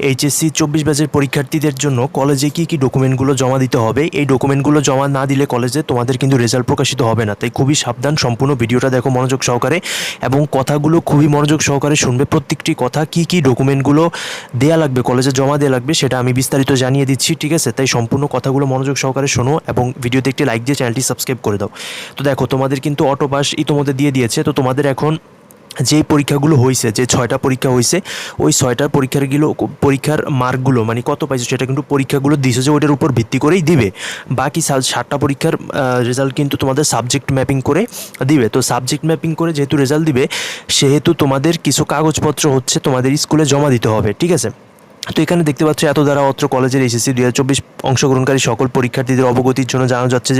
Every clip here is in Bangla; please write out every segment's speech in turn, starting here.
এইচএসসি 24 ব্যাচের পরীক্ষার্থীদের জন্য কলেজে কী কী ডকুমেন্টগুলো জমা দিতে হবে, এই ডকুমেন্টগুলো জমা না দিলে কলেজে তোমাদের কিন্তু রেজাল্ট প্রকাশিত হবে না। তাই খুবই সাবধান, সম্পূর্ণ ভিডিওটা দেখো মনোযোগ সহকারে এবং কথাগুলো খুবই মনোযোগ সহকারে শুনবে। প্রত্যেকটি কথা কী কী ডকুমেন্টগুলো দেওয়া লাগবে, কলেজে জমা দেওয়া লাগবে সেটা আমি বিস্তারিত জানিয়ে দিচ্ছি, ঠিক আছে? তাই সম্পূর্ণ কথাগুলো মনোযোগ সহকারে শোনো এবং ভিডিওতে একটি লাইক দিয়ে চ্যানেলটি সাবস্ক্রাইব করে দাও। তো দেখো, তোমাদের কিন্তু অটো পাস ইতোমধ্যে দিয়ে দিয়েছে। তো তোমাদের এখন যেই পরীক্ষাগুলো হয়েছে, যে 6টা পরীক্ষা হয়েছে, ওই 6টার পরীক্ষার মার্কগুলো মানে কত পাইছো সেটা কিন্তু পরীক্ষাগুলো দিয়েছে যে ওইটার উপর ভিত্তি করেই দিবে। বাকি 7টা পরীক্ষার রেজাল্ট কিন্তু তোমাদের সাবজেক্ট ম্যাপিং করে দিবে। তো সাবজেক্ট ম্যাপিং করে যেহেতু রেজাল্ট দিবে, সেহেতু তোমাদের কিছু কাগজপত্র হচ্ছে তোমাদের স্কুলে জমা দিতে হবে, ঠিক আছে? তো এখানে দেখতে পাচ্ছ, এত দ্বারা অত্র কলেজের এইচএসসি 2024 অংশগ্রহণকারী সকল পরীক্ষার্থীদের অবগতির জন্য জানানো যাচ্ছে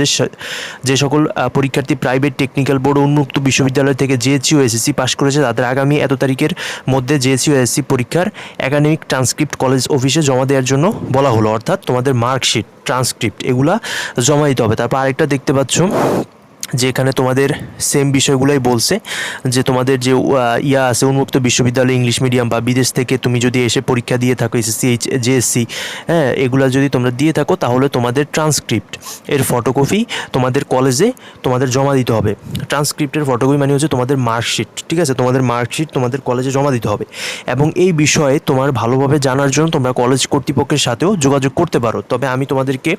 যে সকল পরীক্ষার্থী প্রাইভেট, টেকনিক্যাল বোর্ড ও উন্মুক্ত বিশ্ববিদ্যালয় থেকে জেএসসি ও এসএসসি পাশ করেছে, তাদের আগামী এত তারিখের মধ্যে জেএসসি ও এসএসসি পরীক্ষার একাডেমিক ট্রান্সক্রিপ্ট কলেজ অফিসে জমা দেওয়ার জন্য বলা হলো। অর্থাৎ তোমাদের মার্কশিট, ট্রান্সক্রিপ্ট এগুলা জমা দিতে হবে। তারপর আরেকটা দেখতে পাচ্ছ যে এখানে তোমাদের সেম বিষয়গুলোই বলছে যে তোমাদের যে আছে উন্মুক্ত বিশ্ববিদ্যালয়, ইংলিশ মিডিয়াম বা বিদেশ থেকে তুমি যদি এসে পরীক্ষা দিয়ে থাকো, এসএসসি, জেএসসি, হ্যাঁ, এগুলো যদি তোমরা দিয়ে থাকো, তাহলে তোমাদের ট্রান্সক্রিপ্ট এর ফটোকপি তোমাদের কলেজে তোমাদের জমা দিতে হবে। ট্রান্সক্রিপ্টের ফটোকপি মানে হচ্ছে তোমাদের মার্কশিট, ঠিক আছে? তোমাদের মার্কশিট তোমাদের কলেজে জমা দিতে হবে এবং এই বিষয়ে তোমার ভালোভাবে জানার জন্য তোমরা কলেজ কর্তৃপক্ষের সাথেও যোগাযোগ করতে পারো। তবে আমি তোমাদেরকে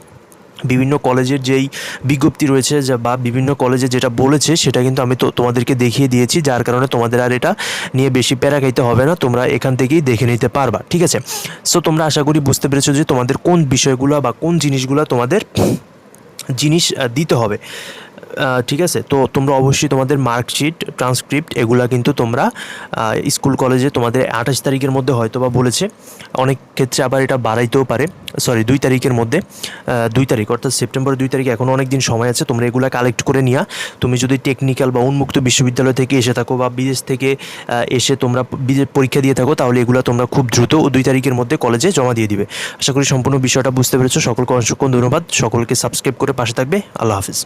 বিভিন্ন কলেজের যেই বিজ্ঞপ্তি রয়েছে বা বিভিন্ন কলেজে যেটা বলেছে সেটা কিন্তু আমি তোমাদেরকে দেখিয়ে দিয়েছি, যার কারণে তোমাদের আর এটা নিয়ে বেশি প্যারা খাইতে হবে না, তোমরা এখান থেকেই দেখে নিতে পারবা, ঠিক আছে? সো তোমরা আশা করি বুঝতে পেরেছো যে তোমাদের কোন বিষয়গুলো বা কোন জিনিসগুলো তোমাদের দিতে হবে, ঠিক আছে? তো তোমরা অবশ্যই তোমাদের মার্কশিট, ট্রান্সক্রিপ্ট এগুলা কিন্তু তোমরা স্কুল কলেজে তোমাদের 28 তারিখের মধ্যে হয়তো বা বলেছে, অনেক ক্ষেত্রে আবার এটা বাড়াইতেও পারে, 2 তারিখের মধ্যে, 2 তারিখ অর্থাৎ সেপ্টেম্বর 2 তারিখ, এখনও অনেক দিন সময় আছে। তোমরা এগুলো কালেক্ট করে নিয়ে তুমি যদি টেকনিক্যাল বা উন্মুক্ত বিশ্ববিদ্যালয় থেকে এসে থাকো বা বিদেশ থেকে এসে তোমরা পরীক্ষা দিয়ে থাকো, তাহলে এগুলো তোমরা খুব দ্রুত 2 তারিখের মধ্যে কলেজে জমা দিয়ে দিবে। আশা করি সম্পূর্ণ বিষয়টা বুঝতে পেরেছো। সকলকে অসংখ্য ধন্যবাদ, সকলকে সাবস্ক্রাইব করে পাশে থাকবে। আল্লাহ হাফিজ।